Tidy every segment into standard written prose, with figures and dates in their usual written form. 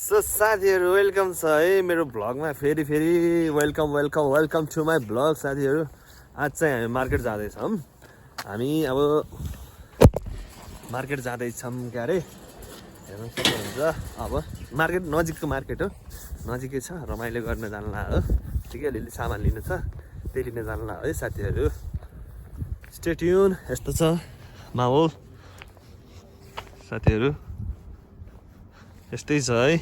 So साथीहरू welcome छ है मेरो भ्लगमा फेरि वेलकम टु माई भ्लग साथीहरू। आज चाहिँ हामी मार्केट जाँदैछौँ। हामी अब मार्केट जाँदैछौँ क्या अरे हेर्नु सक्नुहुन्छ। अब मार्केट नजिकको मार्केट हो, नजिकै छ, रमाइलो गर्न जान्ला हो, ठिकै अलिअलि सामान लिनु छ, त्यही लिन जान्ला है साथीहरू। Stay tune. यस्तो छ माहौल साथीहरू, यस्तै छ है।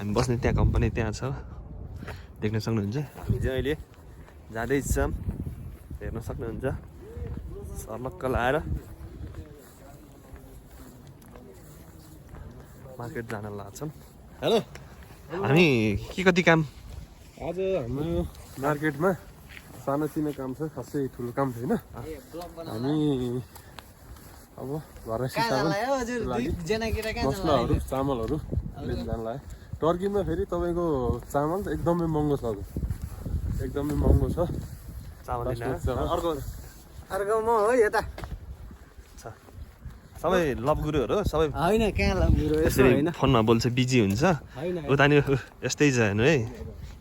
हामी बस्ने त्यहाँ कम्पनी त्यहाँ छ, देख्न सक्नुहुन्छ। हामी चाहिँ अहिले जाँदैछौँ, हेर्न सक्नुहुन्छ। सर्लक्क लाएर मार्केट जान लाग्छौँ। हेलो, हामी के कति काम आज हाम्रो मार्केटमा सानोतिनो काम छ, खासै ठुलो काम छैन। हामी अब घर मसलाहरू चामलहरू लिन जान लाग्यो। टर्कीमा फेरि तपाईँको चामल एकदमै महँगो छ, एकदमै महँगो छ चामल लिन। अर्को म हो यता सबै लभ गुरुहरू हो सबै। होइन कहाँ लम्बुरो यसरी फोनमा बोल्छ, बिजी हुन्छ उतानिर। यस्तै छ हेर्नु है,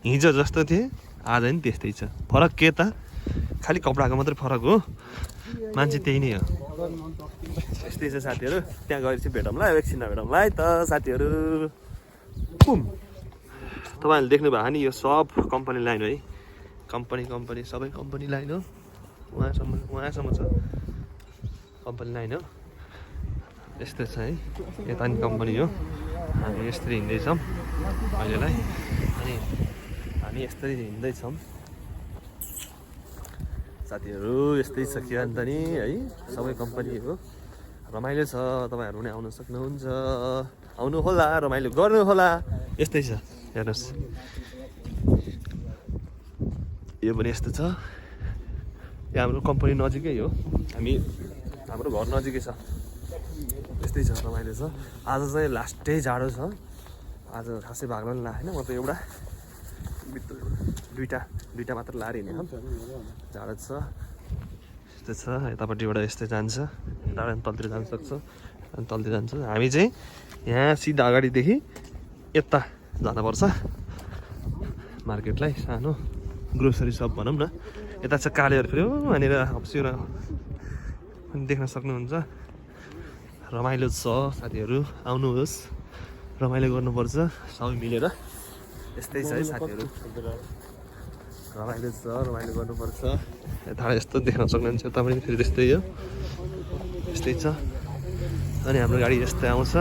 हिजो जस्तो थिएँ आज नि त्यस्तै छ। फरक के त, खालि कपडाको मात्रै फरक हो, मान्छे त्यही नै हो। यस्तै छ साथीहरू। त्यहाँ गएर चाहिँ भेटौँला, एकछिनमा भेटौँला है त साथीहरू। तपाईँहरूले देख्नुभयो नि, यो सब कम्पनी लाइन हो है। कम्पनी सबै कम्पनी लाइन हो, उहाँसम्म छ कम्पनी लाइन हो। यस्तो छ है, यता नि कम्पनी हो। हामी यसरी हिँड्दैछौँ अहिलेलाई, अनि हामी यसरी हिँड्दैछौँ साथीहरू। यस्तै छ के अन्त नि है, सबै कम्पनी हो। रमाइलो छ, तपाईँहरू पनि आउन सक्नुहुन्छ, आउनु होला, रमाइलो गर्नु होला। यस्तै छ हेर्नुहोस्, यो पनि यस्तो छ। यो हाम्रो कम्पनी नजिकै हो, हाम्रो घर नजिकै छ। यस्तै छ, रमाइलो छ। आज चाहिँ लास्टै जाडो छ, आज खासै भाग्न पनि लागेन। म त एउटा दुईवटा मात्र लाएर हिँडेको, जाडो छ। यस्तो छ, यतापट्टिबाट यस्तै जान्छ, यताबाट तलतिर जान सक्छ, अनि तलतिर जान्छ। हामी चाहिँ यहाँ सिधा अगाडिदेखि यता जानुपर्छ मार्केटलाई। सानो ग्रोसरी सप भनौँ न। यता चाहिँ कालेहरू फेरि यहाँनिर हप्सिएर पनि देख्न सक्नुहुन्छ। रमाइलो छ साथीहरू, आउनुहोस्, रमाइलो गर्नुपर्छ सबै मिलेर। यस्तै छ है साथीहरू, रमाइलो छ, रमाइलो गर्नुपर्छ। यता यस्तो देख्न सक्नुहुन्छ, यता पनि फेरि त्यस्तै हो, यस्तै छ। अनि हाम्रो गाडी यस्तै आउँछ।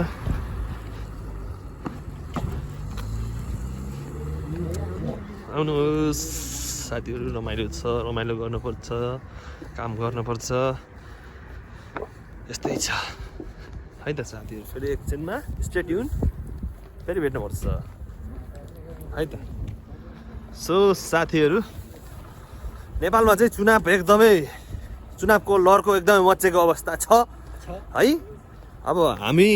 आउनुहोस् साथीहरू, रमाइलो छ, रमाइलो गर्नुपर्छ, काम गर्नुपर्छ। यस्तै छ है त साथीहरू। फेरि एकछिनमा स्टे ट्युन, फेरि भेट्नुपर्छ है त। सो साथीहरू, नेपालमा चाहिँ चुनावको लहरको एकदमै मच्चेको अवस्था छ है। अब हामी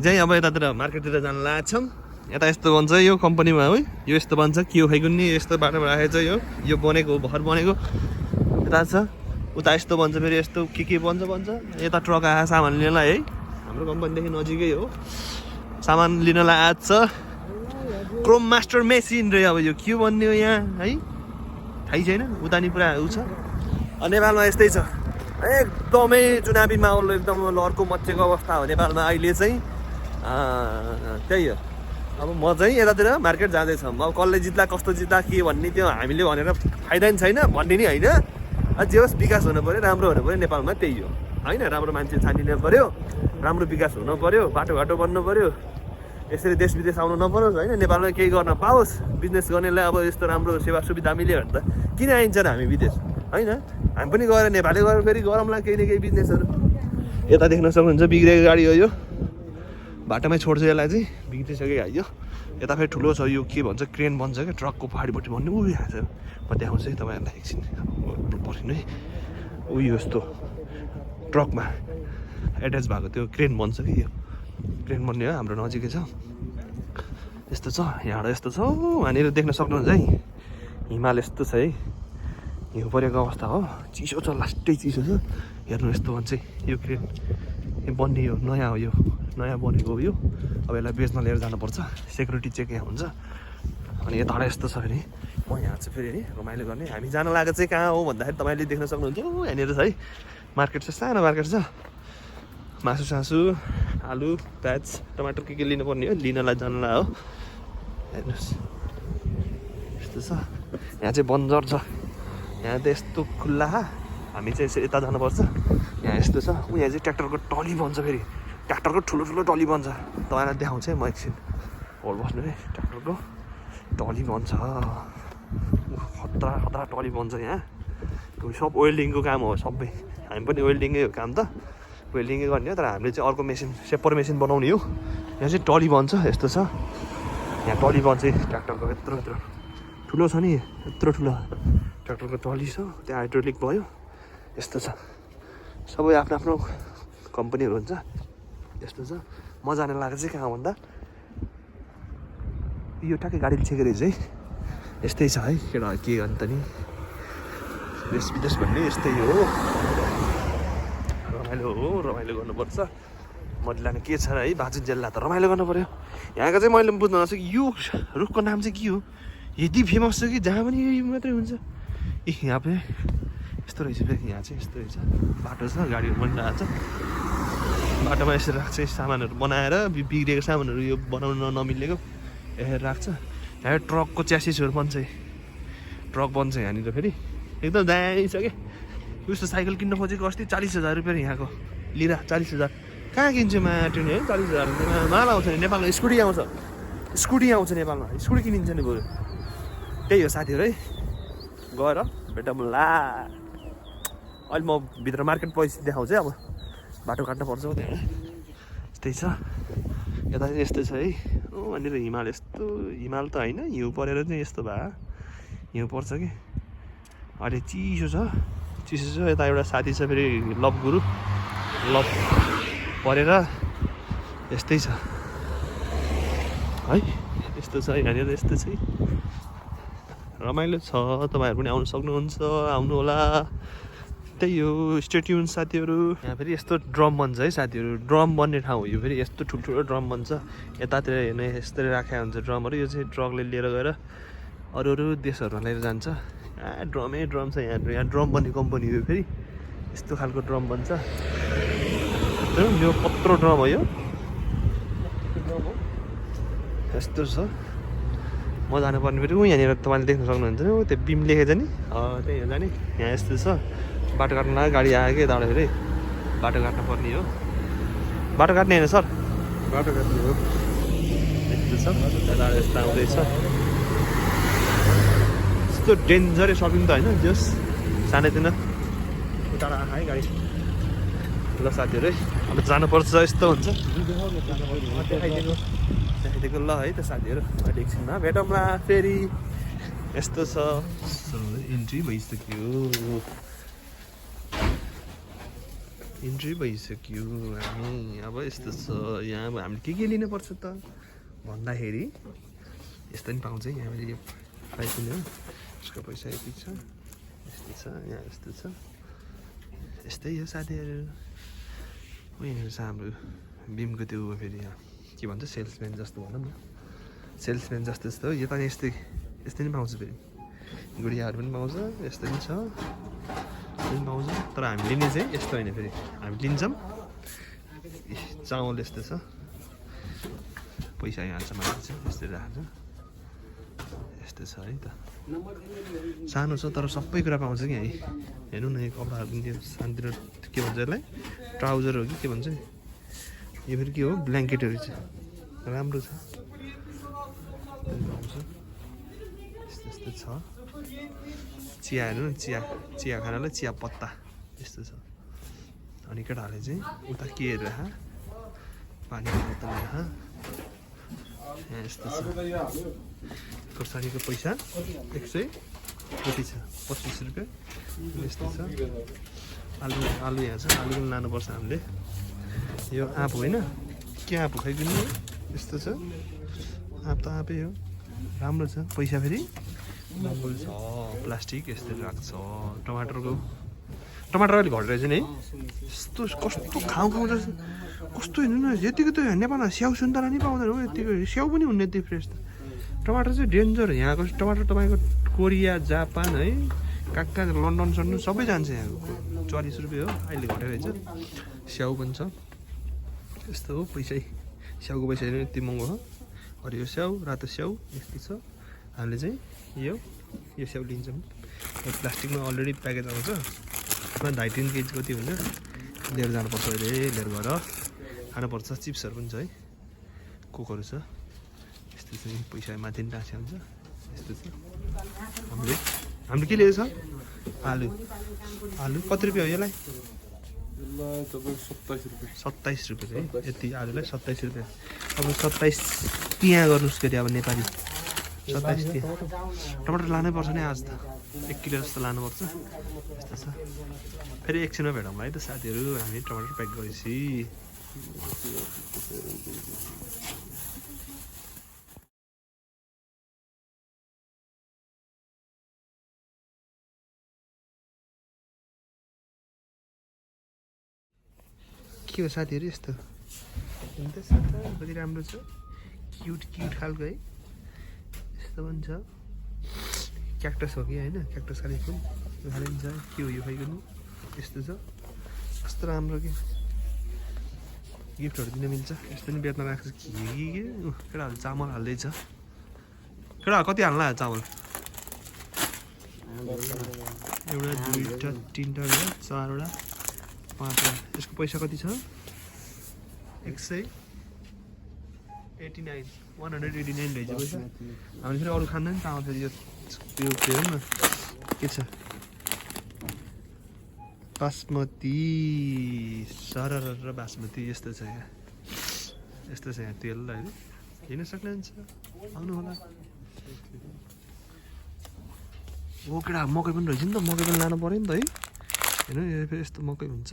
चाहिँ अब यतातिर मार्केटतिर जान लाग्छौँ। यता यस्तो बन्छ यो कम्पनीमा है, यो यस्तो बन्छ के हो खैकुन् नि, यस्तो बाटोमा राखेको छ। यो बनेको भर बनेको यता छ, उता यस्तो बन्छ, फेरि यस्तो के बन्छ। यता ट्रक आएको सामान लिनलाई है, हाम्रो कम्पनीदेखि नजिकै हो। सामान लिनलाई आएको छ क्रोम मास्टर मेसिन रे। अब यो के भन्ने हो यहाँ है, थाहै छैन। उता नि पुरा उ छ। नेपालमा यस्तै छ, एकदमै चुनावी माहौल, एकदम लहरको मच्चेको अवस्था हो नेपालमा अहिले चाहिँ। त्यही हो। अब म चाहिँ यतातिर मार्केट जाँदैछौँ। अब कसले जित्ला कस्तो जित्ला के भन्ने त्यो हामीले भनेर फाइदा नि छैन, भन्ने नि होइन। जे होस् विकास हुनु पऱ्यो, राम्रो हुनु पऱ्यो नेपालमा, त्यही हो होइन। राम्रो मान्छे छानिनु पऱ्यो, राम्रो विकास हुनु पऱ्यो, बाटोघाटो बन्नु पऱ्यो, यसरी देश विदेश आउनु नपरोस् होइन। नेपालमा केही गर्न पाओस्, बिजनेस गर्नेलाई अब यस्तो राम्रो सेवा सुविधा मिल्यो भने त किन आइन्छ र हामी विदेश होइन। हामी पनि गएर नेपालले गएर फेरि गरौँला केही न केही बिजनेसहरू। यता देख्न सक्नुहुन्छ बिग्रेको गाडी हो यो, बाटोमै छोड्छ यसलाई चाहिँ, बिग्रिसक्यो यो। यता फेरि ठुलो छ, यो के भन्छ, क्रेन बन्छ क्या, ट्रकको पहाडीपट्टि भन्ने उयो छ। म देखाउँछु है तपाईँहरूलाई एकछिन, पर्खिनु है। उयो यस्तो ट्रकमा एट्याच भएको त्यो क्रेन बन्छ कि, यो क्रेन बन्ने हो, हाम्रो नजिकै छ। यस्तो छ, यहाँबाट यस्तो छ, वहाँनिर देख्न सक्नुहुन्छ है, हिमाल यस्तो छ है, हिउँ परेको अवस्था हो, चिसो छ, लास्टै चिसो छ। हेर्नु यस्तो भन्छ यो क्रेन, यो बन्ने हो, नयाँ हो यो नयाँ बनेको हो यो। अब यसलाई बेच्न लिएर जानुपर्छ, सेक्युरिटी चेक यहाँ हुन्छ। अनि यता यस्तो छ फेरि, म यहाँ चाहिँ फेरि रमाइलो गर्ने। हामी जान लागेको चाहिँ कहाँ हो भन्दाखेरि तपाईँले देख्न सक्नुहुन्छ यहाँनिर छ है मार्केट छ, सानो मार्केट छ। मासु सासु आलु प्याज टमाटर के लिनुपर्ने हो लिनलाई जानलाई हो। हेर्नुहोस् यस्तो छ। यहाँ चाहिँ बन्जर छ, यहाँ त यस्तो खुल्ला। हामी चाहिँ यसरी यता जानुपर्छ। यहाँ यस्तो छ, यहाँ चाहिँ ट्र्याक्टरको टली बन्छ, फेरि ट्र्याक्टरको ठुलो ठुलो टली बन्छ। तपाईँलाई देखाउँछ है म एकछिन, होल्ड बस्नु है। ट्र्याक्टरको टली बन्छ, खतरा खतरा टली बन्छ यहाँ। सब वेल्डिङको काम हो सबै, हामी पनि वेल्डिङै हो काम त, वेल्डिङै गर्ने हो। तर हामीले चाहिँ अर्को मेसिन सेपर मेसिन बनाउने हो। यहाँ चाहिँ टली बन्छ, यस्तो छ। यहाँ टली बन्छ ट्र्याक्टरको, यत्रो यत्रो ठुलो छ नि, यत्रो ठुलो ट्र्याक्टरको टली छ। त्यहाँ हाइड्रोलिक भयो, यस्तो छ। सबै आफ्नो आफ्नो कम्पनीहरू हुन्छ, यस्तो छ। म जाने लागेको चाहिँ कहाँ भन्दा यो ठ्याक्कै गाडी छेकेको रहेछ है। यस्तै छ है केटा, के अन्त नि देश विदेश भन्ने यस्तै हो। रमाइलो हो, रमाइलो गर्नुपर्छ। मजाले के छ र है, बाजु जेल्ला त रमाइलो गर्नु पऱ्यो। यहाँको चाहिँ मैले बुझ्न सक्छु यो रुखको नाम चाहिँ के हो, यति फेमस छ कि जहाँ पनि यो मात्रै हुन्छ। ए यहाँ पनि यस्तो रहेछ फेरि, यहाँ चाहिँ यस्तो रहेछ। बाटो छ, गाडीहरू बनिरहेको छ। बाटोमा यसरी राख्छ सामानहरू बनाएर, बिग्रेको सामानहरू यो बनाउन नमिलेको हेरेर राख्छ। यहाँ ट्रकको च्यासिसहरू बन्छ, ट्रक बन्छ यहाँनिर फेरि। एकदम दामी छ कि। उस्तो साइकल किन्न खोजेको अस्ति 40,000 रुपियाँ यहाँको लिएर। 40,000 कहाँ किन्छु माटो नि है, 40,000 माल आउँछ नि नेपालमा। स्कुटी आउँछ, स्कुटी आउँछ नेपालमा, स्कुटी किनिन्छ नि बरु। त्यही हो साथीहरू है, गएर भेटौँ ला। अहिले म भित्र मार्केट पैसा देखाउँछु है। अब बाटो काट्नु पर्छ त्यहाँ, यस्तै छ। यता चाहिँ यस्तै छ है। वहाँनिर हिमाल, यस्तो हिमाल त होइन, हिउँ परेर चाहिँ यस्तो भए हिउँ पर्छ कि। अहिले चिसो छ, चिसो छ। यता एउटा साथी छ फेरि लभ गुरु, लभ परेर यस्तै छ है। यस्तो छ यहाँनिर, यस्तो छ। रमाइलो छ, तपाईँहरू पनि आउनु सक्नुहुन्छ, आउनु होला। त्यही हो, स्टे ट्युन साथीहरू। यहाँ फेरि यस्तो ड्रम बन्छ है साथीहरू, ड्रम बन्ने ठाउँ हो यो फेरि। यस्तो ठुल्ठुलो ड्रम बन्छ यतातिर हेर्ने, यस्तरी राखेको हुन्छ ड्रमहरू। यो चाहिँ ट्रकले लिएर गएर अरू अरू देशहरूमा लिएर जान्छ। ड्रमै ड्रम छ यहाँ। यहाँ ड्रम बन्ने कम्पनी हो फेरि, यस्तो खालको ड्रम बन्छ। यो कत्रो ड्रम हो यो, यस्तो छ। म जानुपर्ने फेरि यहाँनिर तपाईँले देख्न सक्नुहुन्छ नि, त्यो बिम लेखेको छ नि, त्यही हो जाने। यहाँ यस्तो छ, बाटो काट्नु लाग्यो, गाडी आयो कि यताबाट फेरि बाटो काट्नु पर्ने हो। बाटो काट्ने होइन सर, बाटो काट्ने हो। यस्तो छ, यताबाट यस्तो आउँदैछ। यस्तो डेन्जरै सपिङ त होइन, जस सानैतिनो उता आएको है गाडी। ल साथीहरू है, अब जानुपर्छ, यस्तो हुन्छ। देखाइदिएको ल है त साथीहरू। अहिले एकछिनमा भेटौँला फेरि। यस्तो छ, इन्ट्री भइसक्यो, इन्ट्री भइसक्यो हामी। अब यस्तो छ यहाँ। अब हामीले के लिनुपर्छ त भन्दाखेरि यस्तो नि पाउँछ यहाँ। मैले यो पाइदिनु हो, यसको पैसा यति छ, यस्तो छ, यहाँ यस्तो छ। यस्तै हो साथीहरू। यहाँनिर छ हाम्रो बिमको त्यो फेरि यहाँ के भन्छ, सेल्सम्यान जस्तो भनौँ न, सेल्सम्यान जस्तो जस्तो हो। यो पनि यस्तै यस्तै नि पाउँछ फेरि। गुडियाहरू पनि पाउँछ, यस्तो पनि छ, यस्तो पनि पाउँछ। तर हामी लिने चाहिँ यस्तो होइन फेरि, हामी लिन्छौँ चामल यस्तो छ। पैसा यहाँ हाल्छ, मान्छे चाहिँ यस्तै राख्छ, यस्तो छ है त। सानो छ तर सबै कुरा पाउँछ कि है। हेर्नु न, यो कपडाहरू पनि त्यो सानोतिर के भन्छ यसलाई, ट्राउजर हो कि के भन्छ। यो फेरि के हो, ब्ल्याङ्केटहरू चाहिँ राम्रो छ, पाउँछ। यस्तो यस्तो छ। चिया हेर्नु न, चिया चिया खानालाई चिया पत्ता यस्तो छ। अनि केटाहरूले चाहिँ उता के हेरेर पानीको बोतल हेरेर यहाँ यस्तो छ। खोर्सानीको पैसा 100 कति छ, 25 रुपियाँ यस्तो छ। आलु आलु यहाँ छ, आलु पनि लानुपर्छ हामीले। यो आँप होइन, के आँप खाइदिनु, यस्तो छ। आँप त आँपै हो, राम्रो छ। पैसा फेरि राम्रो छ, प्लास्टिक यस्तो राख्छ। टमाटर अलिक घटेर चाहिँ नि यस्तो कस्तो खाउँ रहेछ कस्तो हेर्नु न यतिको त नेपालमा स्याउ सुन्तला नि पाउँदैन हो यतिको स्याउ पनि हुने यति फ्रेस त टमाटर चाहिँ डेन्जर यहाँको टमाटर तपाईँको कोरिया जापान है कहाँ कहाँ लन्डन सन्डन सबै जान्छ यहाँको 40 रुपियाँ हो अहिले घटेर रहेछ स्याउ पनि छ यस्तो हो पैसै स्याउको पैसा पनि यति महँगो हो हरियो स्याउ रातो स्याउ यस्तो छ हामीले चाहिँ यो स्याउ लिन्छौँ प्लास्टिकमा अलरेडी प्याकेज आउँछ 2.5-3 केजी कति हुन्छ लिएर जानुपर्छ अहिले लिएर गएर खानुपर्छ चिप्सहरू पनि छ है कोकहरू छ यस्तो चाहिँ पैसा माथि पनि टाँसे हुन्छ यस्तो छ हामीले के लिएको छ आलु कति रुपियाँ हो यसलाई 27 रुपियाँ है यति आलुलाई 27 रुपियाँ अब 27 तिहाँ गर्नुहोस् के अरे अब नेपाली 27 तिहाँ टमाटर लानै पर्छ नि आज त 1 किलो जस्तो लानुपर्छ यस्तो छ फेरि एकछिनमा भेटौँ है त साथीहरू हामी टमाटर प्याक गरेपछि के हो साथीहरू यस्तो कति राम्रो छ क्युट खालको है यस्तो पनि छ क्याक्टस हो कि होइन क्याक्टस खाले फुल यो खाले पनि छ के हो यो खाइकन यस्तो छ कस्तो राम्रो के गिफ्टहरू दिन मिल्छ यस्तो पनि बेच्न राख्छ के केटाहरू चामल हाल्दैछ केटा कति हाल्ला चामल एउटा 2टा 3टा 4वटा 5वटा यसको पैसा कति छ 189 रहेछ पैसा हामीले फेरि अरू खाँदैन चामल फेरि यो हेरौँ न के छ बासमती सरर र बासमती यस्तो छ यहाँ तेल होइन हेर्न सक्नुहुन्छ आउनु होला हो केटा मकै पनि रहेछ नि त मकै पनि लानु पऱ्यो नि त है हेर्नु यो फेरि यस्तो मकै हुन्छ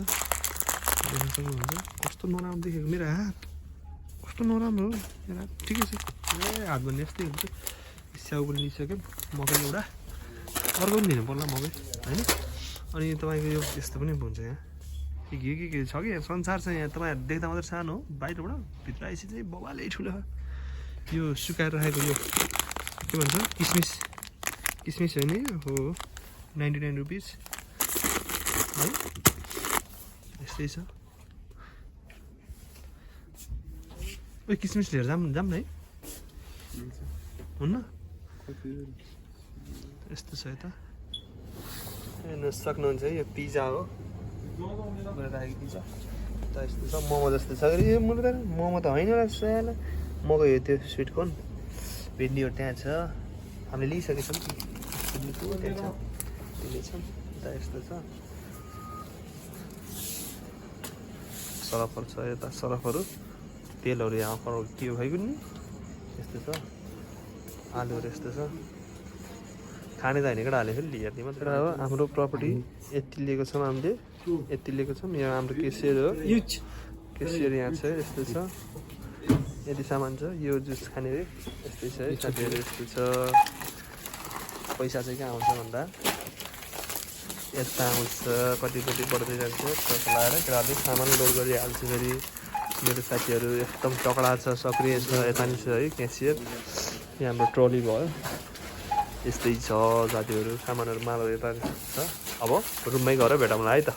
देख्न सक्नुहुन्छ कस्तो नराम्रो देखेको मेरो हात कस्तो नराम्रो हो मेरो हात ठिकै छ ए हात भन्ने यस्तै हुन्छ स्याउ पनि लिइसक्यो मकै एउटा अर्को पनि लिनु पर्ला मकै होइन अनि तपाईँको यो यस्तो पनि हुन्छ यहाँ के छ कि संसार छ यहाँ तपाईँहरू देख्दा मात्रै सानो हो बाहिरबाट भित्र आएपछि चाहिँ बबाले ठुलो यो सुकाएर राखेको यो के भन्छ किसमिस हो नि हो 99 रुपिस है यस्तै छ ओ किसमिस लिएर जाऊँ न है हुन्न यस्तो छ यता हेर्न सक्नुहुन्छ है यो पिज्जा हो राखेको पिज्जा त यस्तो छ मोमो जस्तो छ यो मुर्गा मोमो त होइन रहेछ मकै हो त्यो स्विट कर्न भिन्डीहरू त्यहाँ छ हामीले लिइसकेछौँ यस्तो छ सरफहरू छ यता सरफहरू तेलहरू यहाँ के हो खाइको नि यस्तो छ आलुहरू यस्तो छ खाने त होइन केटा हाले फेरि हेर्ने मात्रै हो हाम्रो प्रपर्टी यति लिएको छौँ हामीले यति लिएको छौँ यहाँ हाम्रो केसियर हो केसियर यहाँ छ यस्तो छ यति सामान छ यो जुस खाने रे यस्तै छ है साथीहरू यस्तो छ पैसा चाहिँ कहाँ आउँछ भन्दा यता आउँछ कति बढ्दै जान्छ लाएर केटाहरूले सामान लोड गरिहाल्छ फेरि मेरो साथीहरू एकदम तकडा छ सक्रिय छ यता नि छ है क्यासियर यहाँ हाम्रो ट्रली भयो यस्तै छ साथीहरू सामानहरू मालहरू यता छ अब रुममै गएर भेटौँला है त